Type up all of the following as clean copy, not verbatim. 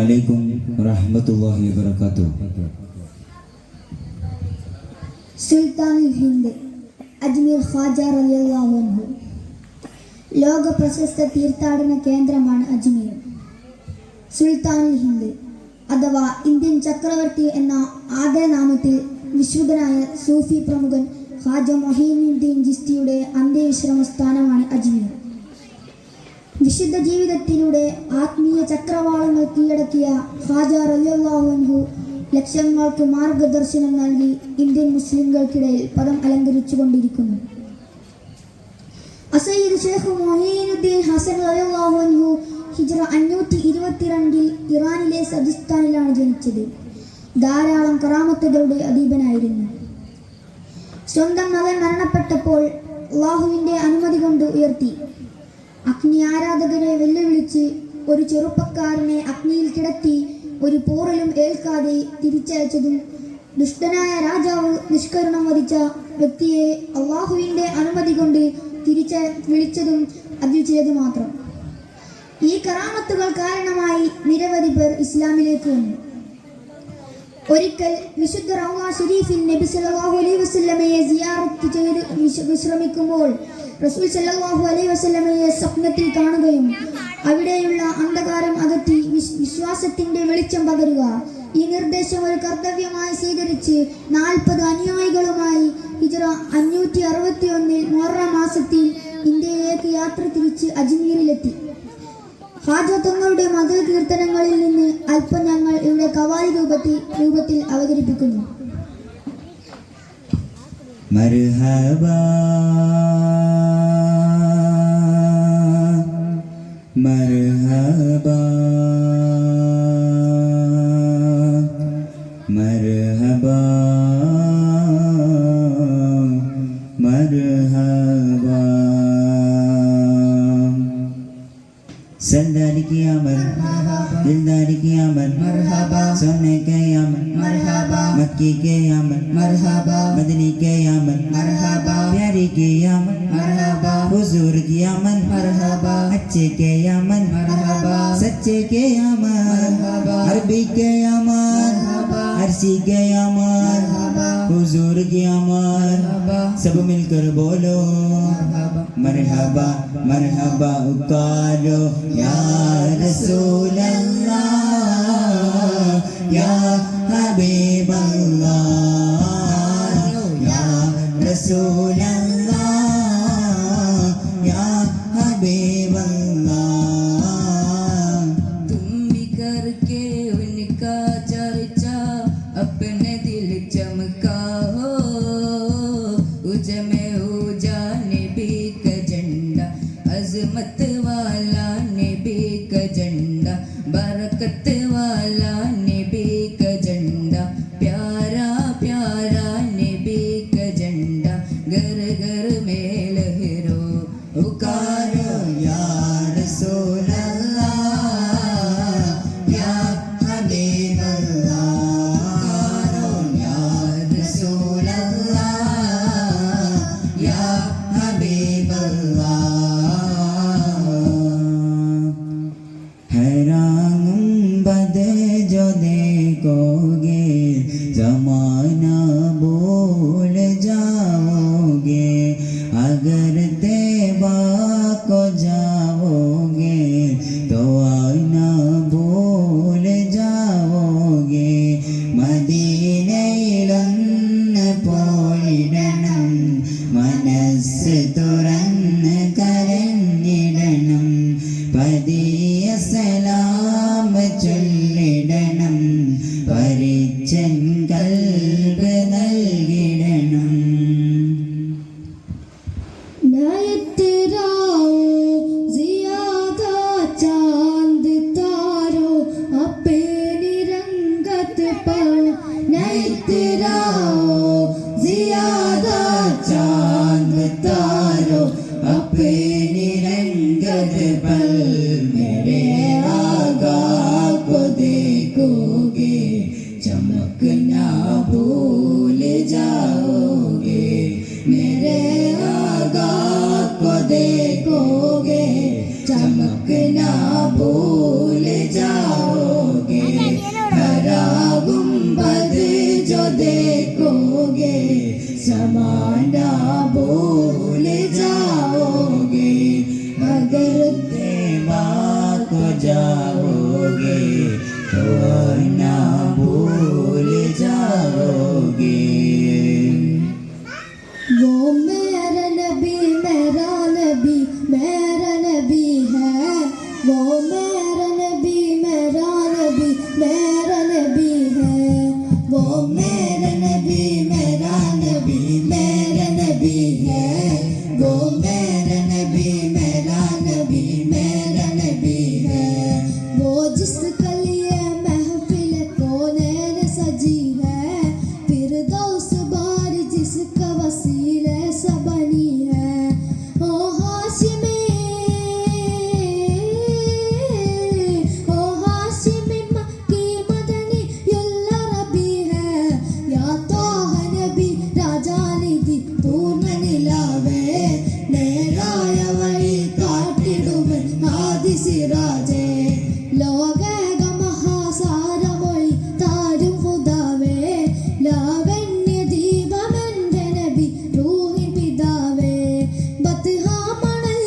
അലൈക്കും വറഹ്മത്തുള്ളാഹി വബറകാതുഹു. സുൽത്താനുൽ ഹിന്ദ് അജ്മീർ ഖാജ റളിയല്ലാഹു അൻഹു. ലോക പ്രശസ്ത തീർത്ഥാടന കേന്ദ്രമാണ് അജ്മീർ. സുൽത്താനുൽ ഹിന്ദ് അഥവാ ഇന്ത്യൻ ചക്രവർത്തി എന്ന ആദരനാമത്തിൽ വിശ്രുതനായ സൂഫി പ്രമുഖൻ ഖാജ മൊഹീനുദ്ദീൻ ചിസ്തിയുടെ അന്ത്യവിശ്രമ സ്ഥാനമാണ് അജ്മീർ. വിശുദ്ധ ജീവിതത്തിലൂടെ ആത്മീയ ചക്രവാളങ്ങൾ കീഴടക്കിയ ഖാജ റളിയല്ലാഹു അൻഹു ലക്ഷങ്ങൾക്ക് മാർഗദർശനം നൽകി ഇന്ത്യൻ മുസ്ലിംകൾക്കിടയിൽ പദം അലങ്കരിച്ചുകൊണ്ടിരിക്കുന്നു. അസയ്യിദ് ഷേഖ് മൊഹീനുദ്ദീൻ ഹസൻ റളിയല്ലാഹു അൻഹു ഹിജ്റ 522 ഇറാനിലെ സജിസ്ഥാനിലാണ് ജനിച്ചത്. ധാരാളം കറാമത്തുകളുടെ അധീപനായിരുന്നു. സ്വന്തം മകൻ മരണപ്പെട്ടപ്പോൾ അള്ളാഹുവിന്റെ അനുമതി കൊണ്ട് ഉയർത്തി. അഗ്നി ആരാധകരെ വെല്ലുവിളിച്ച് ഒരു ചെറുപ്പക്കാരനെ അഗ്നിയിൽ കിടത്തി ഒരു പോറലും ഏൽക്കാതെ തിരിച്ചയച്ചതും ദുഷ്ടനായ രാജാവ് നിഷ്കരുണം വധിച്ച വ്യക്തിയെ അള്ളാഹുവിന്റെ അനുമതി കൊണ്ട് വിളിച്ചതും അതിൽ ചിലത് മാത്രം. ഈ കറാമത്തുകൾ കാരണമായി നിരവധി പേർ ഇസ്ലാമിലേക്ക് വന്നു. ഒരിക്കൽ വിശുദ്ധ റൗള ഷരീഫിൽ നബി സല്ലല്ലാഹു അലൈഹി വസല്ലമയെ സിയാറത്ത് ചെയ്ത് വിശ്രമിക്കുമ്പോൾ റസൂൽ സല്ലല്ലാഹു അലൈഹി വസല്ലമയെ സ്വപ്നത്തിൽ കാണുകയും അവിടെയുള്ള അന്ധകാരം അകറ്റി വിശ്വാസത്തിന്റെ വെളിച്ചം പകരുക, ഈ നിർദ്ദേശം ഒരു കർത്തവ്യമായി സ്വീകരിച്ച് 40 അനുയായികളുമായി ഹിജ്റ 561 മുഹറം മാസത്തിൽ ഇന്ത്യയിലേക്ക് യാത്ര തിരിച്ച് അജ്മീറിലെത്തി. ഖാജ തങ്ങളുടെ മധുര കീർത്തനങ്ങളിൽ നിന്ന് അല്പം ഞങ്ങൾ ഇവിടെ ഖവാലി രൂപത്തിൽ അവതരിപ്പിക്കുന്നു. മർഹബാ മർഹബാ മർഹബാ മർഹബാ सरदार की आमद दिलदार की आमद मरहबा, सोने के आमद मरहबा, मक्की के आमद मरहबा, मदनी के आमद मरहबा, प्यारी की आमद मरहबा, हुजूर की आमद मरहबा, अच्छे के आमद मरहबा, सच्चे के आमद मरहबा, अरबी के आमद मरहबा, अरसी के आमद मरहबा, हुजूर की आमद मरहबा, सब मिलकर बोलो मरहबा मरहबा उकारो या रसूल अल्लाह या हबीब अल्लाह या रसूल अल्लाह या हबीब अल्लाह। तुम भी करके उनका चर्चा अपने दिल चमका हो, उजमे हो जाने भी का झंडा, अजमत वाला नबी का झंडा, बरकत वाला नबी का झंडा, प्यारा प्यारा नबी का झंडा, घर घर में लहरो पुकारो या रसूल अल्लाह या हबीब अल्लाह या रसूल अल्लाह या हबीब अल्लाह। हैरान बद जो देखोगे जमाना भूल जाओगे, अगर तैबा को जाओगे तो आना भूल जाओगे, മദീനയിലൊന്ന് പോയിടണം, മനസ്സ് തുറന്ന് കരഞ്ഞിടണം, പതിയ സലാം ചൊല്ലി जमाना भूल जाओगे, मगर माँ को जाओगे तो ना भूल जाओगे। वो मेरा नबी मेरा नबी मेरा नबी है, वो मेरा नबी मेरा नबी मेरा नबी है, वो मेरा नबी मेरा नबी मेरा नबी है, वो मेरा नबी मेरा नबी मेरा नबी है। वो जिसके लिए महफिल कौनैन सजी है, फिरदौस बारी जिसका वसीले सब बनी है। ओ हाशिमी मक्की मदनी युल्ला रबी है, या तो नबी राजा निधि पूर्ण निलावे, നേരായ വഴി കാട്ടിടുവൻ ആദിസിരാജേ, ലോകേക മഹാസാരമൊഴി താരും ഹുദാവേ, ലാവണ്യ ദീപമെന്റെ നബി റൂഹിൻ പിതാവേ, ബത്ഹാ മണൽ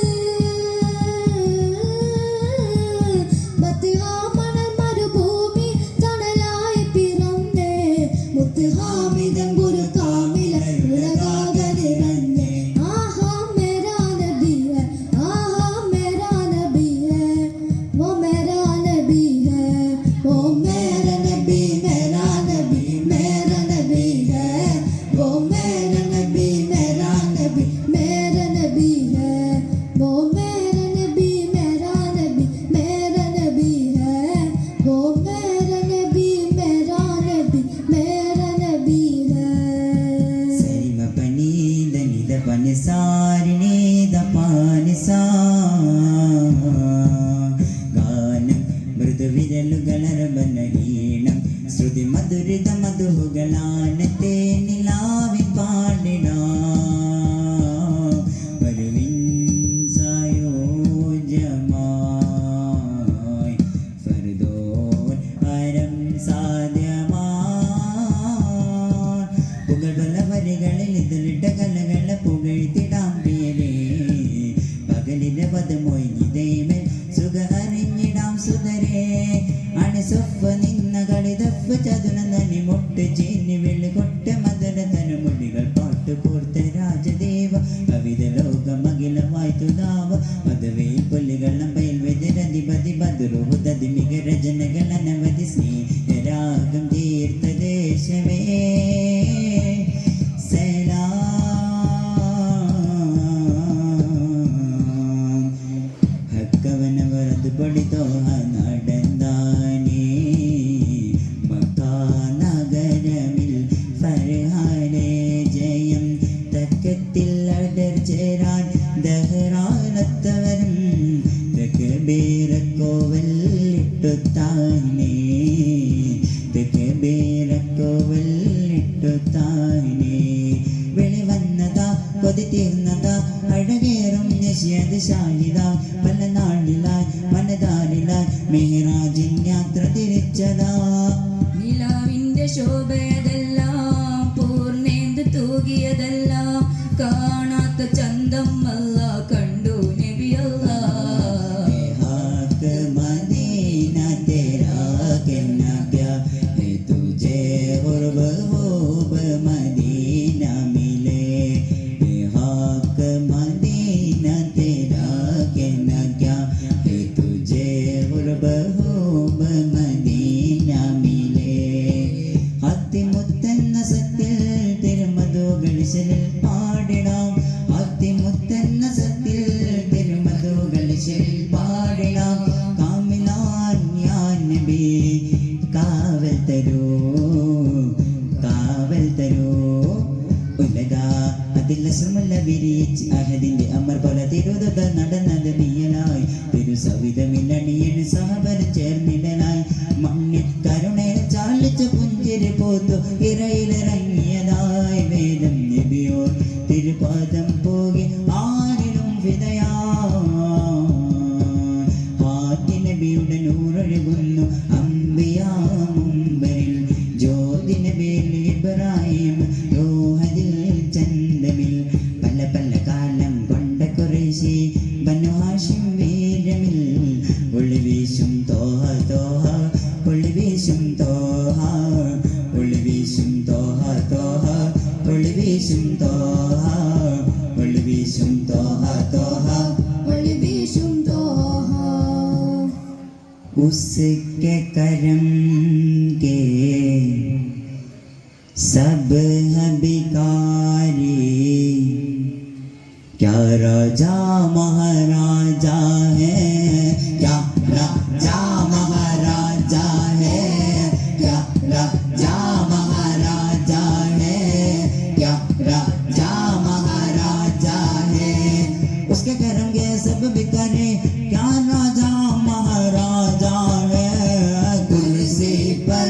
മരുഭൂമി തണലായി പിറന്നേ, മുത്തുഹാമിദൻ ഗുരു കാമില നിറഞ്ഞേ, ആഹാ मेरा नबी है, आहा मेरा नबी है, वो मेरा नबी है, वो मेरा नबी मेरा नबी मेरा नबी है, वो मेरा नबी मेरा नबी मेरा नबी है, वो मेरा नबी मेरा नबी मेरा नबी है, वो मेरा नबी मेरा नबी मेरा नबी है। സരിമ പനീത നിത പനിസാരിണീത പാനിസാ, ഗാനം മൃദുവിരലുകളർബന ഈണം ശ്രുതി മധുരിത മധുഹുകളാനത്തെ നിലാവിൻ പാടിടാം, വരുവിൻ സായോജ്യമായി ഫർദോൻ വരം സാധ്യമായി, പുകഴ്വല വരികളിൽ ഇതിലിട്ട കലകളെ പുകഴ്ത്തിടാം പ്രിയരേ, പകലിന്റെ പദമൊഴിഞ്ഞിതേമേൽ സുഖ അറിഞ്ഞിടാം സുതരേ, അണിസൊപ്പ നിന്ന കളിതപ്പ ചതുന നനി മുട്ട് ചീന്നി വെള്ളികൊട്ട മദന തനമുടികൾ പാട്ട് കോർത്ത രാജദേവ, കവിത ലോകമകിലമായി തുതാവ, പദവേ പുല്ലുകൾ നമ്പയിൽ വെതിരധിപതി ബദുറുഹുദതി മിക രചനകൾ അനവധി സ്നേഹരാഗം തീർത്ത ദേശമേ സലാം. ഹക്കവനവരത് പഠിത്തോ നടന്താനേ, മക്കാ നഗരമിൽ ഫർഹാനെ ജയം, തക്കത്തിൽ അടർ ചേരാൻ ദഹ്റാനത്തവരും തക്ബീറക്കോവൽ ഇട്ടുത്താനേ, തക്ബീറക്കോവൽ ഇട്ടുത്താനേ, വെളിവന്നതാ കൊതി തീർന്നതാ അഴകേറും നശ്യത് ഷാഹിദ, പല നാളിലായി മനതാരിലായി മെഹ്റാജിൻ യാത്ര തിരിച്ചതാ, നിലാവിന്റെ ശോഭയതെല്ലാം പൂർണ്ണേന്ത് തൂകിയതെല്ലാം, കാണാത്ത ചന്തം അല്ല കണ്ടു നബിയല്ലാ, हाक मदीना तेरा कहना क्या है, तुझे गुर्ब खूब मदीना मिले, हाक मदीना तेरा कहना क्या है, तुझे गुर्ब खूब मदीना मिले, അത്തിമുത്തെന്ന സത്തിൽ തിരുമധുകളിശലിൽ പാടിടാം, അത്തിമുത്തെന്ന സത്തിൽ തിരുമധുകളിശലിൽ പാടിടാം, കാമിലാൻ ഞാൻ നബി കാവൽ തരൂ കാവൽ തരൂ, ഉലക അതിൽ അശ്രമല്ല വിരിച്ച് അഹദിന്റെ അമർ പോലെ തിരുതുക നടന്നത് നീയലായി, തിരുസവിധമില്ലണിയന് സഹബരം ചേർന്നിടലായി, മണ്ണിൽ കരുണയിൽ ചാലിച്ച പുഞ്ചിരി പോത്തു ഇറയിലിറങ്ങിയതായി വേദം നബിയോ, തിരുപാദം പോകി ആരിലും വിതയാ, ഹാത്തി നബിയുടെ നൂറൊഴുകുന്നു അമ്പിയാ മുമ്പരിൽ, ജ്യോതി നബിയിൽ ഇബ്രാഹിം ലോഹദിൽ ചന്ദ്ര जिसके करम के सब है बिकारी, क्या राजा महाराजा है, क्या राजा महाराजा है, क्या राजा महाराजा है, क्या राजा महाराजा है। उसके करम के सब बिकारी, क्या राजा महाराजा है। कुर्सी पर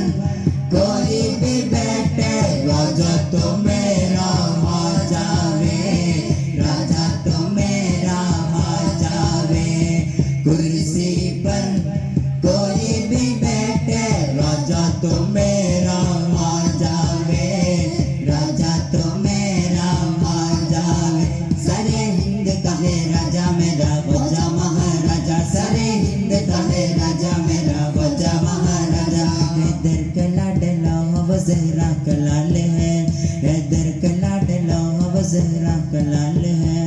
कोई भी बैठे, राजा तो मेरा आ जावे, राजा तो मेरा आ जावे। कुर्सी पर कोई भी बैठे, राजा तो मेरा आ जावे, राजा तो मेरा आ जावे। सारे हिंद का है राजा मेरा, वजा महाराजा। सारे हिंद का है राजा मेरा, वजा महाराजा। हैदर का लाडला हवा ज़हरा का लाल है, हैदर का लाडला हवा ज़हरा का लाल है।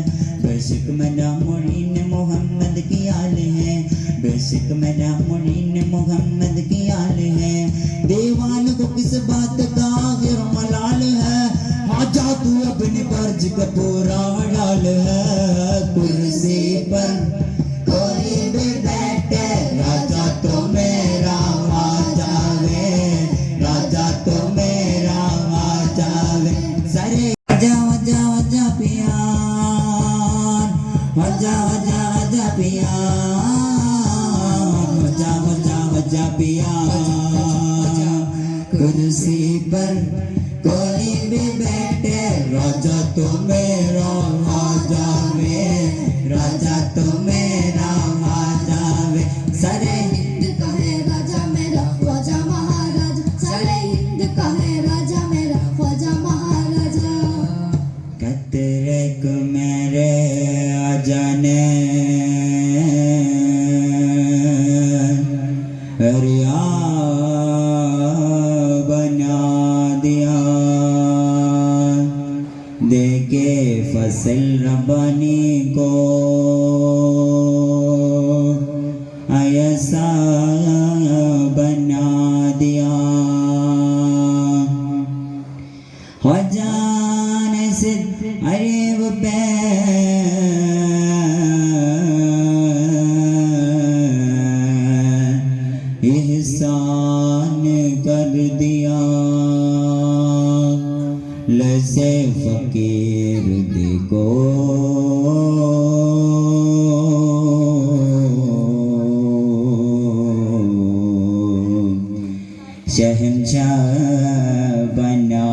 बेशक मेरा मुरीन मोहम्मद की आल है, बेशक मेरा मुरीन मोहम्मद की आल है। दीवान को किस बात का आखिर मलाल है, आजा तू अपने फर्ज का पूरा डाल है। कुर्सी पर कोई भी बैठे, राजा तो मेरा आ जावे, राजा तो मेरा आ जावे। सारे आजा आजा आजा पियान, आजा आजा आजा पियान, आजा आजा आजा पियान। कुर्सी पर कोई भी बैठे, राजा तो मेरा आ जावे, राजा तो मेरा आ जावे। सारे हिंद का है राजा मेरा, ख्वाजा महाराजा। सारे हिंद का है राजा मेरा, ख्वाजा महाराजा। कतरे को मेरे आजाने रिया बना दिया, देके फसल रब्बानी को ऐसा बना दिया। हो जाने से अरे वो एहसान कर दिया, लसे फकीर देखो शहंशाह बना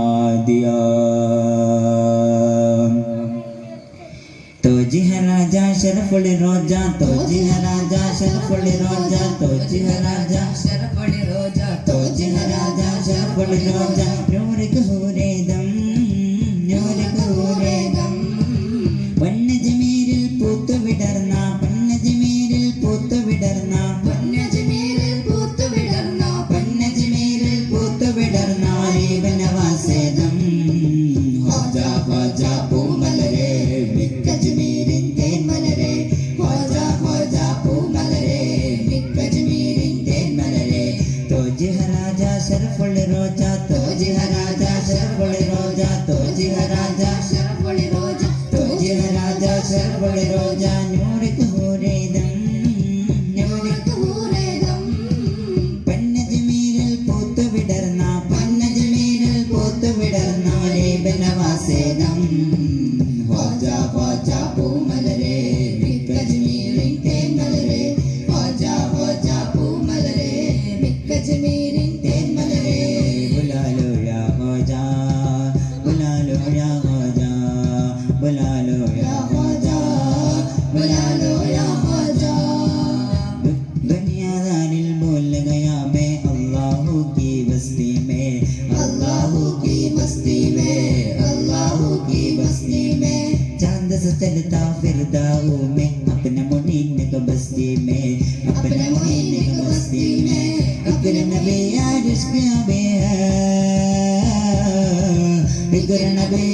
दिया। तो जी है राजा शरफुल रोजा, तो जी है राजा शरफुल रोजा, तो जी है राजा शरफुल रोजा, तो जी है राजा शरफुल रोजा। नूर कूरे दम, नूर कूरे दम। വന്യജമീരിൽ പൂത്തു വിടർന്ന, വന്യജമീരിൽ പൂത്തു വിടർന്ന, വന്യജമീരിൽ പൂത്തു വിടർന്ന, വന്യജമീരിൽ പൂത്തു വിടർന്ന വനവാസേദം. ഹോജാ ഹോജാ പൂമലരെ, മിക്ക ജമീരിൻ തേന്മലരെ, ഹോജാ ഹോജാ പൂമലരെ, മിക്ക ജമീരിൻ തേന്മലരെ. തോജി ഹ രാജാ ശരഫുൽ റോജാ, തോജി ഹ രാജാ ശരഫുൽ റോജാ, തോജി ഹ രാജാ ശരഫുൽ റോജ, തോജി ഹ രാജാ ശരഫുൽ റോജാ. നൂർ കൂരെ ദം, നൂർ പൂരേദം. വന്യജമീരിൽ പൂത്തു വിടർന്ന, വന്യജമീരിൽ പൂത്തു വിടർന്ന വനവാസേദം. ഹോജാ ഹോജാ പൂമലരെ, മിക്ക ജമീരിൻ തേന്മലരെ, ഹോജാ ഹോജാ പൂമലരെ, മിക്ക ജമീരിൻ തേന്മലരെ. बुला लो या ഹോജാ, बुला लो या ഹോജാ, बुला लो या ഹോജാ, बुला लो या ख्वाजा। दुनियादारिल बोल गया मैं अल्लाह की बस्ती में, अल्लाह की बस्ती में, अल्लाह की बस्ती में। चांद से चलता फिरता हूँ मैं अपने मुनीन की बस्ती में, अपने मुनीन की बस्ती में। इक्र नबी इश्क अबे है, इक्र नबी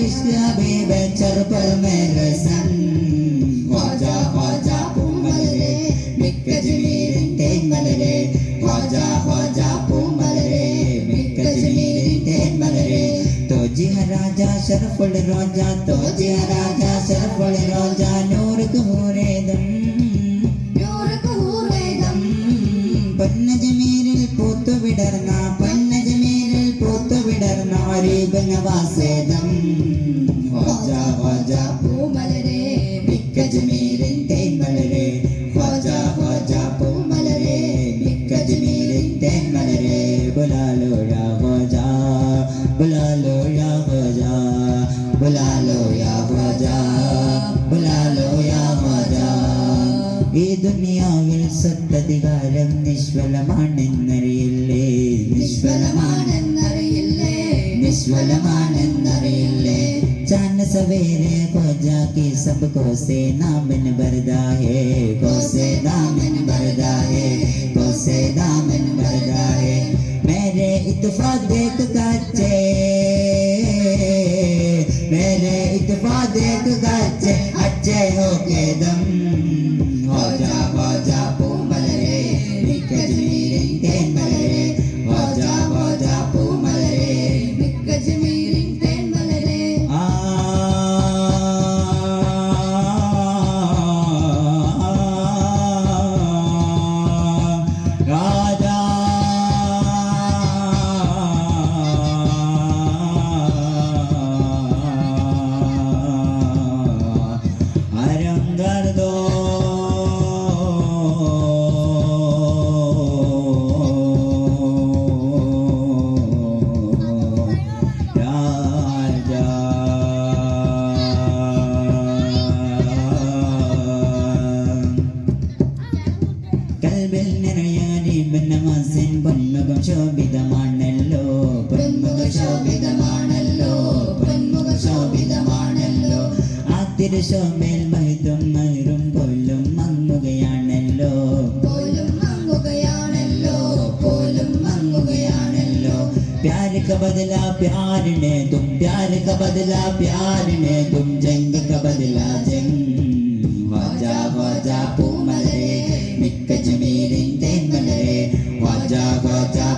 इश्क अबे बेचर पर मेरे सन। ख्वाजा ख्वाजा पूमलरे, मिक्क जमीर तेमलरे, शरफुल रोजा तोजिया राजा शरफुल रोजा नूर कुहूरेदम നൂറ് കുഹൂറേദം പൊന്നജമീരിൽ പൂത്തു വിടർന്ന പൊന്നജമീരിൽ പൂത്തു വിടർന്ന അരീബ് നവാസേദം ഹോജ ഹോജ പൂമലരേ മിക്ക ജമീലിൻ തേൻമലരേ ഹോജ ഹോജ പൂമലരേ മിക്ക ജമീലിൻ തേൻമലരേ ബുലാലോ യാ ഹോജ ബുലാലോ യാ ഹോജ ബുലാലോ യാ ഹോജ ബുലാലോ യാ ഹോജ ഈ ദുനിയാവിൽ സത്തധികാരം നിഷ്ഫലമാണെന്നറിയില്ലേ നിഷ്ഫലമാണെന്നറിയില്ലേ निष्फलमानंदरिल्ले चांद सवेरे ख्वाजा की सबको से दामन भरदा है को से दामन भरदा है को से दामन भरदा है मेरे इत्तेफाक देख काचे मेरे इत्तेफाक देख काचे अच्छे हो के दम हो जा पूमलरे निकजमीरिन तेन मलरे हो जा पूमलरे മിക്ക ജമീലിൻ തേൻമലരേ राजा अरंगर दो राजा കൽബിൽ നിറയാനി ബന്നമാസിൻ പൊന്മുഖം ശോഭിതമാണല്ലോ പൊന്മുഖ ശോഭിതമാണല്ലോ പൊന്മുഖ ശോഭിതമാണല്ലോ ആ തിരുശോഭയിൽ മഹിതും മഹിറും പോലും മങ്ങുകയാണല്ലോ പോലും മങ്ങുകയാണല്ലോ പോലും മങ്ങുകയാണല്ലോ प्यार का बदला प्यार ने तुम प्यार का बदला प्यार ने तुम जंग का बदला जंग वाजा पूमलरे मिक्क जमीरिन तेन मलरे वाजा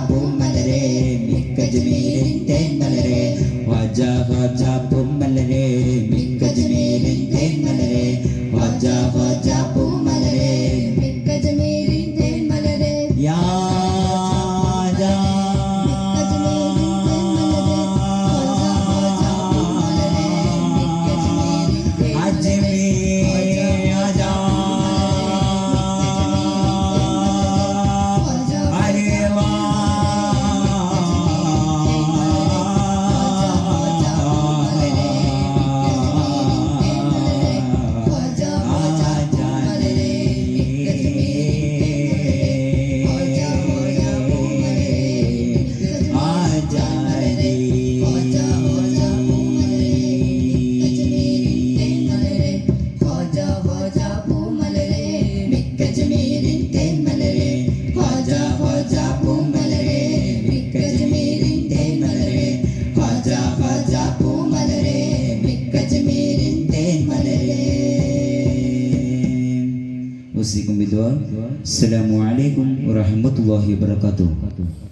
पूमलरे मिक्क जमीरिन तेन मलरे वाजा पूमलरे मिक्क जमीरिन तेन मलरे वाजा पूमलरे മിക്ക ജമീലിൻ തേൻമലരേ या जा Assalamualaikum warahmatullahi wabarakatuh.